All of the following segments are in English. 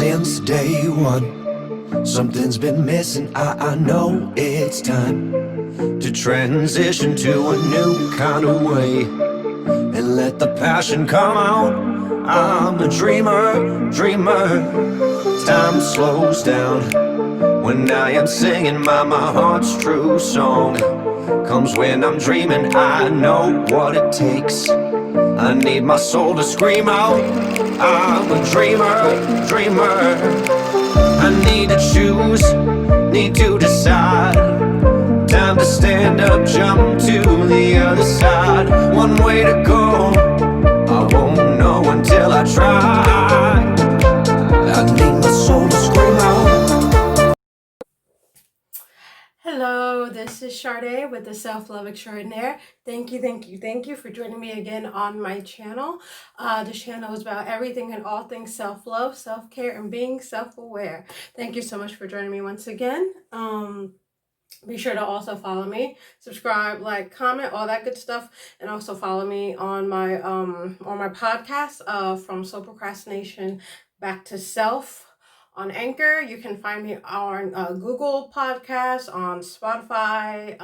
since day one. Something's been missing, I know it's time to transition to a new kind of way and let the passion come out. I'm a dreamer. Time slows down when I am singing my heart's true song. Comes when I'm dreaming, I know what it takes. I need my soul to scream out. I'm a dreamer. I need to choose, need to decide. Time to stand up, jump to the other side. One way to go, I won't know until I try. I need my soul to scream out. Hello, this is Sade with the Self-Love Extraordinaire. Thank you for joining me again on my channel. This channel is about everything and all things self-love, self-care, and being self-aware. Thank you so much for joining me once again. Be sure to also follow me, subscribe, like, comment, all that good stuff, and also follow me on my podcast, From Slow Procrastination Back to Self. On Anchor, you can find me on Google Podcasts, on Spotify.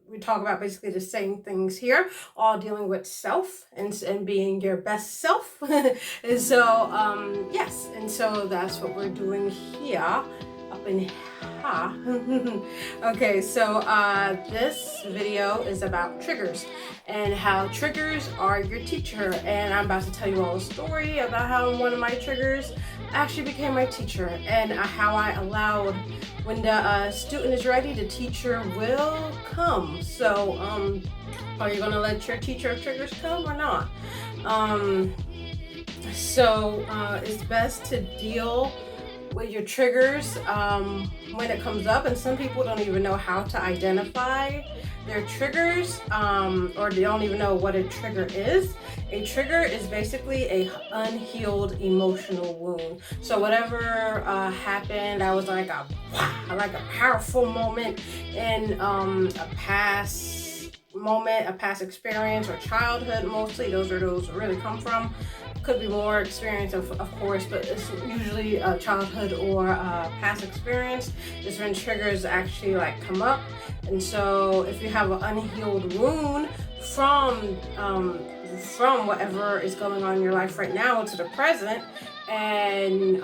We talk about basically the same things here, all dealing with self and being your best self. And so, yes, and so that's what we're doing here up in Okay, so this video is about triggers and how triggers are your teacher, and I'm about to tell you all a story about how one of my triggers actually became my teacher, and how I allowed, when the student is ready, the teacher will come. So are you gonna let your teacher of triggers come or not? It's best to deal with your triggers when it comes up, and some people don't even know how to identify their triggers, or they don't even know what a trigger is. A trigger is basically a unhealed emotional wound. So whatever happened, that was like a powerful moment in a past moment, a past experience, or childhood. Mostly those really come from. Could be more experience, of course, but it's usually a childhood or a past experience. Is when triggers actually come up. And so if you have an unhealed wound from whatever is going on in your life right now to the present, and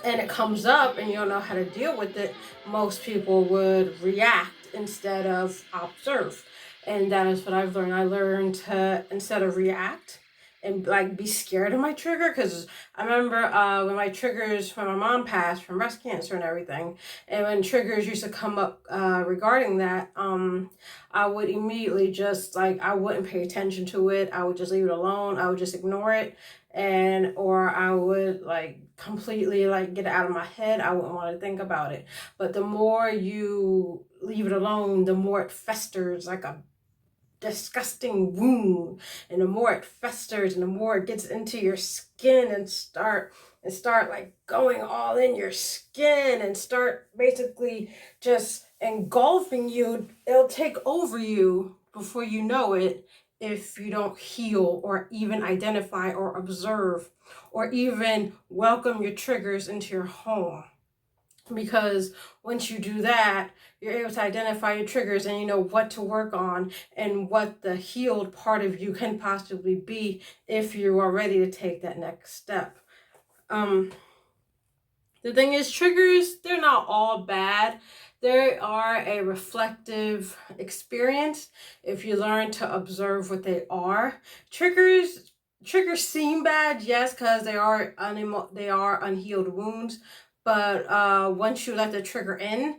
it comes up and you don't know how to deal with it, most people would react instead of observe. And that is what I've learned. I learned to, instead of react and be scared of my trigger, because I remember when my triggers, when my mom passed from breast cancer and everything, and when triggers used to come up regarding that, I would immediately just I wouldn't pay attention to it. I would just leave it alone. I would just ignore it, or I would completely get it out of my head. I wouldn't want to think about it. But the more you leave it alone, the more it festers like a disgusting wound, and the more it festers and the more it gets into your skin and start going all in your skin and start basically just engulfing you. It'll take over you before you know it, if you don't heal or even identify or observe or even welcome your triggers into your home. Because once you do that, you're able to identify your triggers, and you know what to work on and what the healed part of you can possibly be if you are ready to take that next step. The thing is, triggers, they're not all bad. They are a reflective experience if you learn to observe what they are. Triggers seem bad, yes, because they are unhealed wounds. But once you let the trigger in,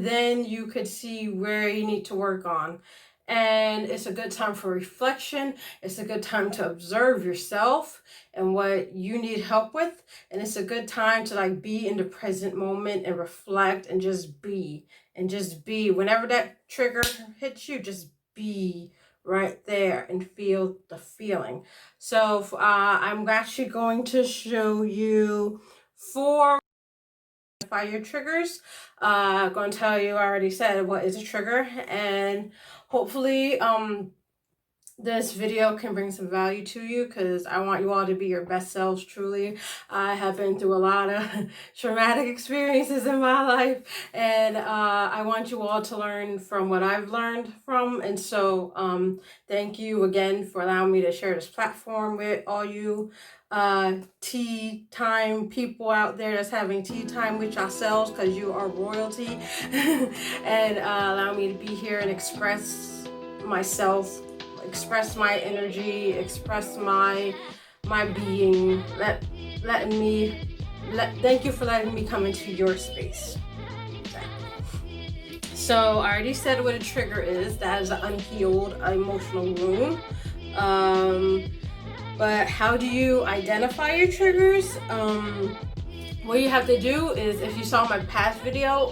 then you could see where you need to work on. And it's a good time for reflection. It's a good time to observe yourself and what you need help with. And it's a good time to be in the present moment and reflect and just be. Whenever that trigger hits you, just be right there and feel the feeling. So I'm actually going to show you 4 your triggers. I'm going to tell you, I already said what is a trigger, and hopefully this video can bring some value to you, because I want you all to be your best selves. Truly, I have been through a lot of traumatic experiences in my life, and I want you all to learn from what I've learned from. And so thank you again for allowing me to share this platform with all you tea time people out there that's having tea time with yourselves, because you are royalty. And allow me to be here and express myself, express my energy, express my being. Thank you for letting me come into your space. So I already said what a trigger is. That is an unhealed emotional wound. But how do you identify your triggers? What you have to do is, if you saw my past video,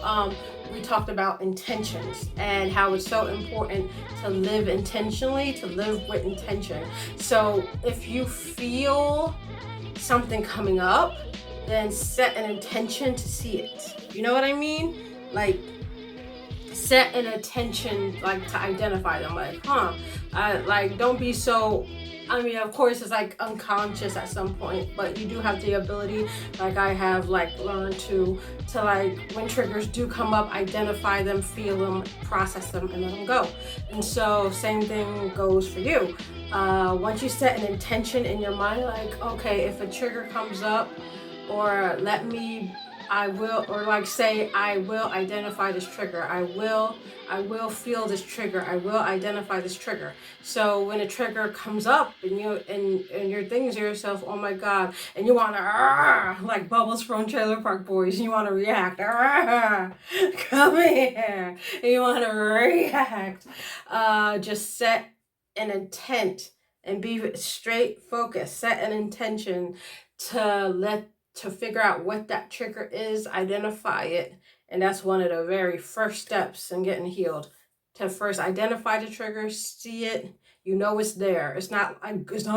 we talked about intentions and how it's so important to live intentionally, to live with intention. So if you feel something coming up, then set an intention to see it. You know what I mean? Like, set an intention, like, to identify them. Like, like, don't be so, I mean, of course, it's like unconscious at some point, but you do have the ability, like I have, like, learned to like, when triggers do come up, identify them, feel them, process them, and let them go. And so same thing goes for you. Once you set an intention in your mind, like, okay, if a trigger comes up, or I will, or like, say, I will identify this trigger. I will feel this trigger. I will identify this trigger. So when a trigger comes up and you're thinking to yourself, oh my God, and you want to, like Bubbles from Trailer Park Boys, you want to react, come here, and you want to react, just set an intent and be straight focused. Set an intention to figure out what that trigger is, identify it. And that's one of the very first steps in getting healed. To first identify the trigger, see it, you know it's there. It's not a ghost.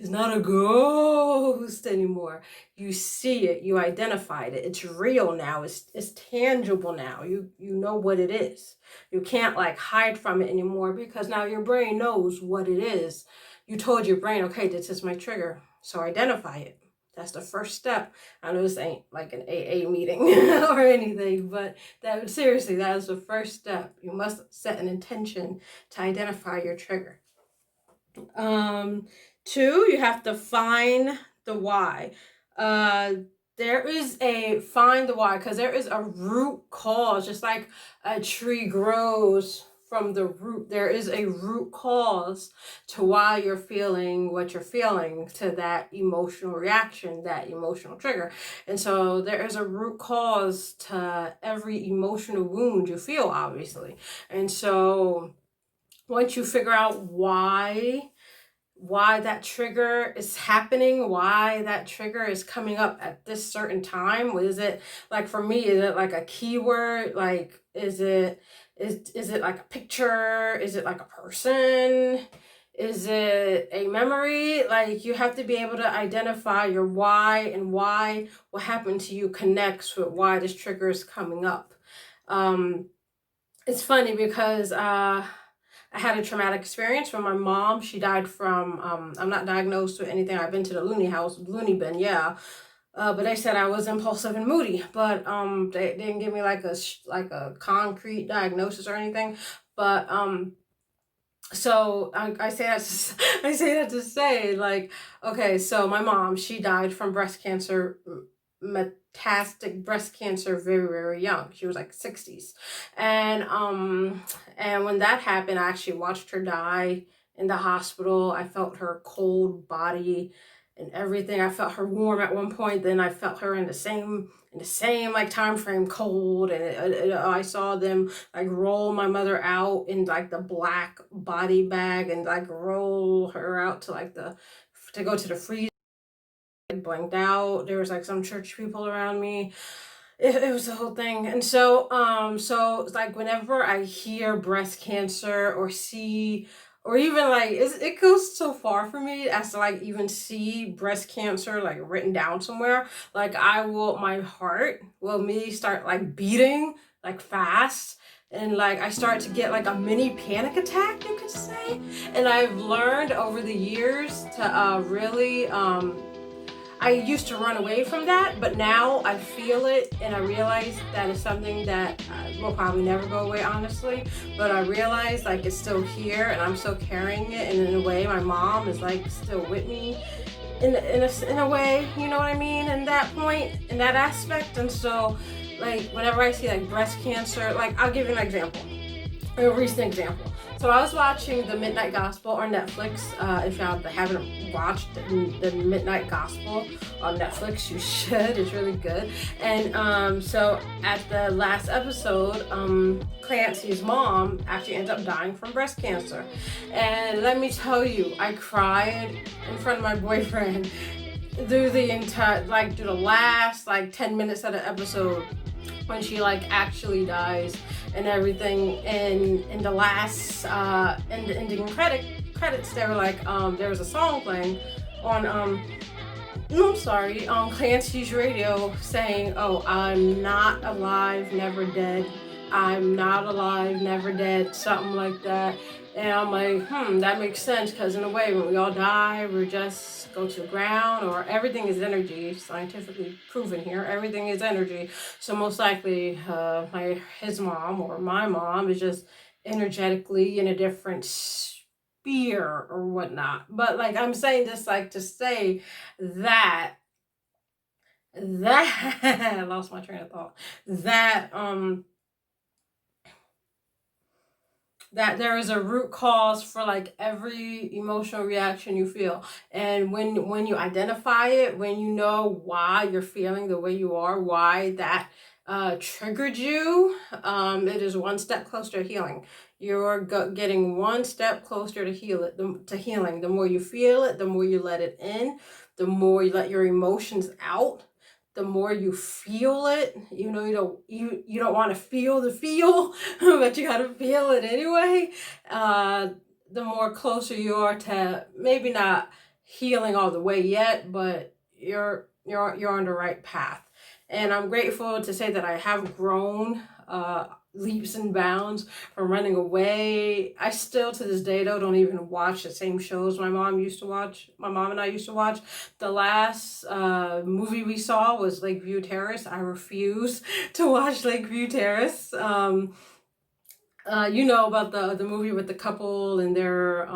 It's not a ghost anymore. You see it, you identified it. It's real now. It's tangible now. You know what it is. You can't, like, hide from it anymore, because now your brain knows what it is. You told your brain, okay, this is my trigger, so identify it. That's the first step. I know this ain't like an AA meeting or anything, but seriously, that is the first step. You must set an intention to identify your trigger. 2, you have to find the why. Find the why, because there is a root cause. Just like a tree grows from the root, there is a root cause to why you're feeling what you're feeling, to that emotional reaction, that emotional trigger. And so there is a root cause to every emotional wound you feel, obviously. And so once you figure out why that trigger is happening, why that trigger is coming up at this certain time. Is it, like, for me, is it like a keyword? Like, is it like a picture? Is it like a person? Is it a memory? Like, you have to be able to identify your why, and why what happened to you connects with why this trigger is coming up. It's funny because I had a traumatic experience from my mom. She died from, I'm not diagnosed with anything. I've been to the loony bin, yeah. But they said I was impulsive and moody, but they didn't give me like a concrete diagnosis or anything. But so I say that to say, like, okay, so my mom, she died from breast cancer, metastatic breast cancer, very, very young. She was like 60s. And when that happened, I actually watched her die in the hospital. I felt her cold body and everything. I felt her warm at one point, then I felt her in the same like time frame, cold. And I saw them, like, roll my mother out in, like, the black body bag, and, like, roll her out to go to the freezer. I blanked out. There was, like, some church people around me. It was the whole thing. And so so, like, whenever I hear breast cancer or see, or even, like, it goes so far for me as to, like, even see breast cancer, like, written down somewhere, like, my heart will immediately start, like, beating, like, fast. and like I start to get like a mini panic attack, you could say. And I've learned over the years to really I used to run away from that, but now I feel it and I realize that it's something that will probably never go away, honestly. But I realize like it's still here and I'm still carrying it, and in a way my mom is like still with me in a way, you know what I mean, in that point, in that aspect. And so like whenever I see like breast cancer, like I'll give you an example, a recent example. So I was watching the Midnight Gospel on Netflix. If y'all haven't watched the Midnight Gospel on Netflix, you should. It's really good. And so at the last episode, Clancy's mom actually ends up dying from breast cancer. And let me tell you, I cried in front of my boyfriend through the last 10 minutes of the episode, when she like actually dies and everything. And in the last in the ending credits, they were like there was a song playing on Clancy's radio saying, "Oh, I'm not alive, never dead. I'm not alive, never dead," something like that. And I'm like, that makes sense, because in a way, when we all die, we just go to the ground, or everything is energy, scientifically proven here, everything is energy. So most likely his mom or my mom is just energetically in a different sphere or whatnot. But like I'm saying this like to say that I lost my train of thought, that there is a root cause for like every emotional reaction you feel. And when you identify it, when you know why you're feeling the way you are, why that triggered you, it is one step closer to healing. You're getting one step closer to healing. The more you feel it, the more you let it in, the more you let your emotions out, the more you feel it. You know, you don't want to feel the feel, but you gotta feel it anyway. The more closer you are to maybe not healing all the way yet, but you're on the right path. And I'm grateful to say that I have grown leaps and bounds from running away. I still to this day though don't even watch the same shows my mom and I used to watch. The last movie we saw was Lakeview Terrace. I refuse to watch Lakeview Terrace. You know about the movie with the couple and their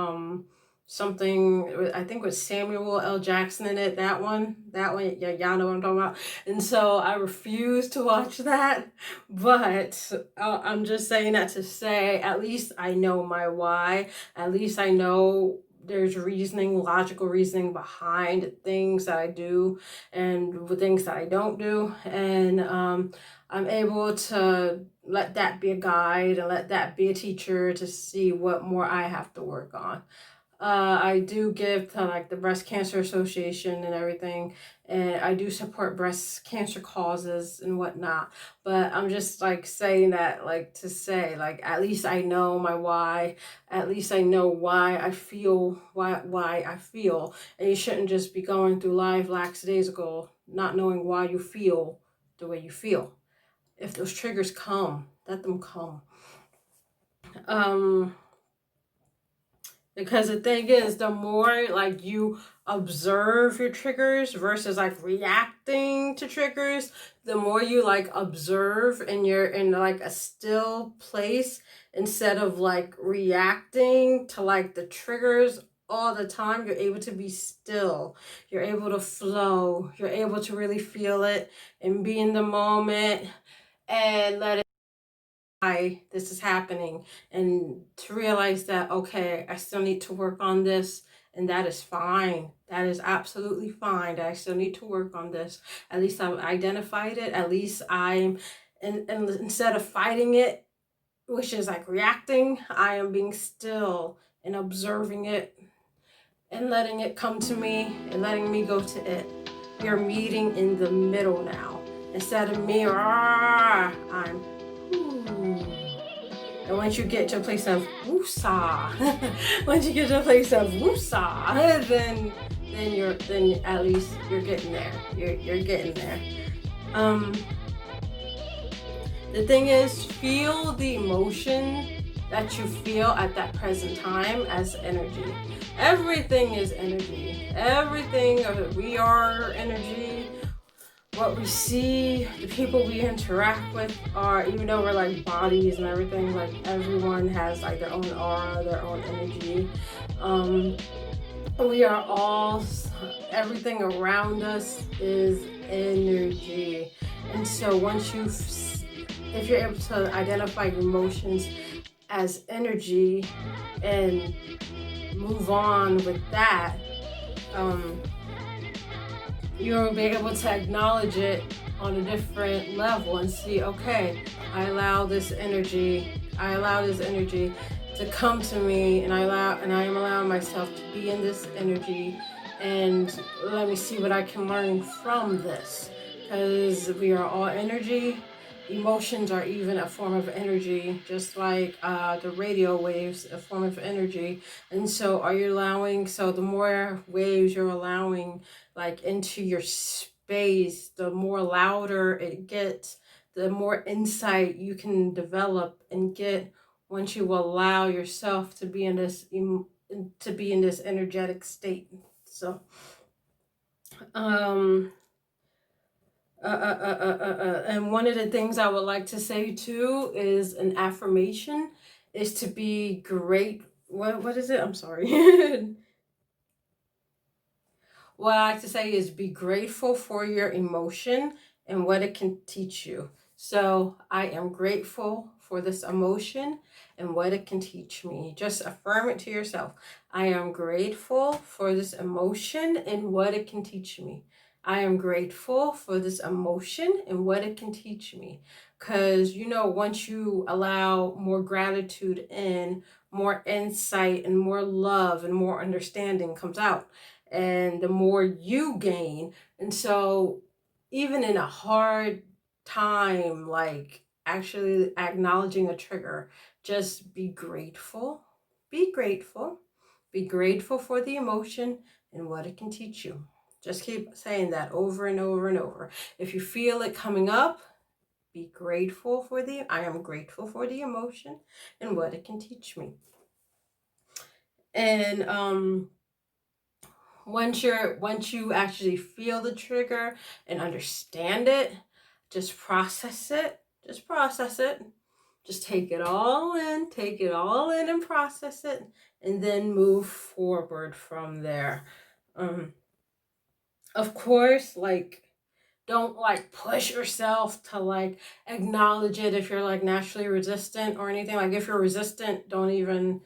something, I think with Samuel L. Jackson in it, that one, yeah, y'all know what I'm talking about. And so I refuse to watch that, but I'm just saying that to say, at least I know my why, at least I know there's logical reasoning behind things that I do and the things that I don't do. And I'm able to let that be a guide and let that be a teacher to see what more I have to work on. I do give to like the Breast Cancer Association and everything, and I do support breast cancer causes and whatnot. But I'm just like saying that like to say like at least I know my why, at least I know why I feel why I feel, and you shouldn't just be going through life lackadaisical, not knowing why you feel the way you feel. If those triggers come, let them come. Because the thing is, the more like you observe your triggers versus like reacting to triggers, the more you like observe and you're in like a still place instead of like reacting to like the triggers all the time, you're able to be still. You're able to flow. You're able to really feel it and be in the moment and let it why this is happening, and to realize that okay, I still need to work on this, and that is fine. That is absolutely fine. That I still need to work on this. At least I've identified it. At least I'm and instead of fighting it, which is like reacting, I am being still and observing it and letting it come to me and letting me go to it. We are meeting in the middle now. Instead of me, I'm and once you get to a place of woosah, then at least you're getting there. You're getting there. The thing is, feel the emotion that you feel at that present time as energy. Everything is energy. Everything, we are energy. What we see, the people we interact with are, even though we're like bodies and everything, like everyone has like their own aura, their own energy. We are all, everything around us is energy. And so once if you're able to identify your emotions as energy and move on with that, you'll be able to acknowledge it on a different level and see, okay, I allow this energy to come to me, and I am allowing myself to be in this energy, and let me see what I can learn from this, because we are all energy. Emotions are even a form of energy, just like the radio waves, a form of energy. And so the more waves you're allowing like into your space, the more louder it gets, the more insight you can develop and get once you allow yourself to be in this energetic state. So and one of the things I would like to say too is an affirmation is to be great. What is it? I'm sorry. What I like to say is be grateful for your emotion and what it can teach you. So I am grateful for this emotion and what it can teach me. Just affirm it to yourself. I am grateful for this emotion and what it can teach me. I am grateful for this emotion and what it can teach me. Because, once you allow more gratitude in, more insight and more love and more understanding comes out, and the more you gain. And so even in a hard time, like actually acknowledging a trigger, just be grateful. Be grateful. Be grateful for the emotion and what it can teach you. Just keep saying that over and over and over. If you feel it coming up, be grateful for I am grateful for the emotion and what it can teach me. And once you actually feel the trigger and understand it, just process it. Just take it all in and process it, and then move forward from there. Of course, don't push yourself to acknowledge it if you're naturally resistant or anything. If you're resistant, don't even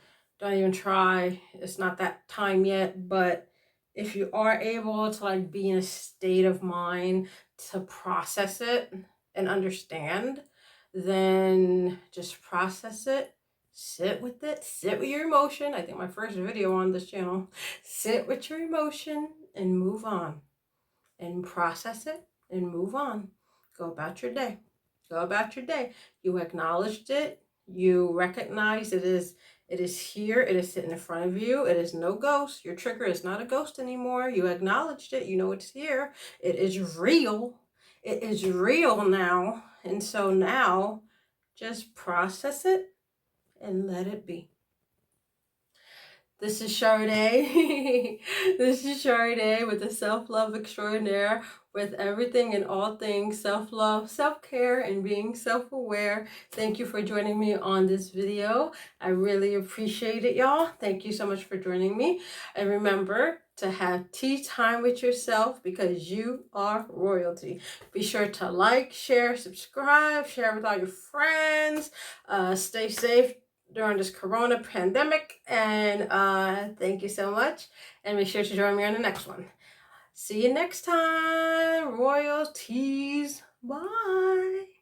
try. It's not that time yet. But if you are able to be in a state of mind to process it and understand, then just process it. Sit with your emotion. I think my first video on this channel. Sit with your emotion and move on, and process it and move on. Go about your day. You acknowledged it. You recognize it is here. It is sitting in front of you. It is no ghost. Your trigger is not a ghost anymore. You acknowledged it. You know it's here. It is real. It is real now. And so now just process it and let it be. This is Sade. This is Sade with the Self-Love Extraordinaire, with everything and all things self-love, self-care, and being self-aware. Thank you for joining me on this video. I really appreciate it, y'all. Thank you so much for joining me. And remember to have tea time with yourself, because you are royalty. Be sure to like, share, subscribe, share with all your friends. Stay safe during this corona pandemic, and thank you so much, and make sure to join me on the next one. See you next time, royalties. Bye.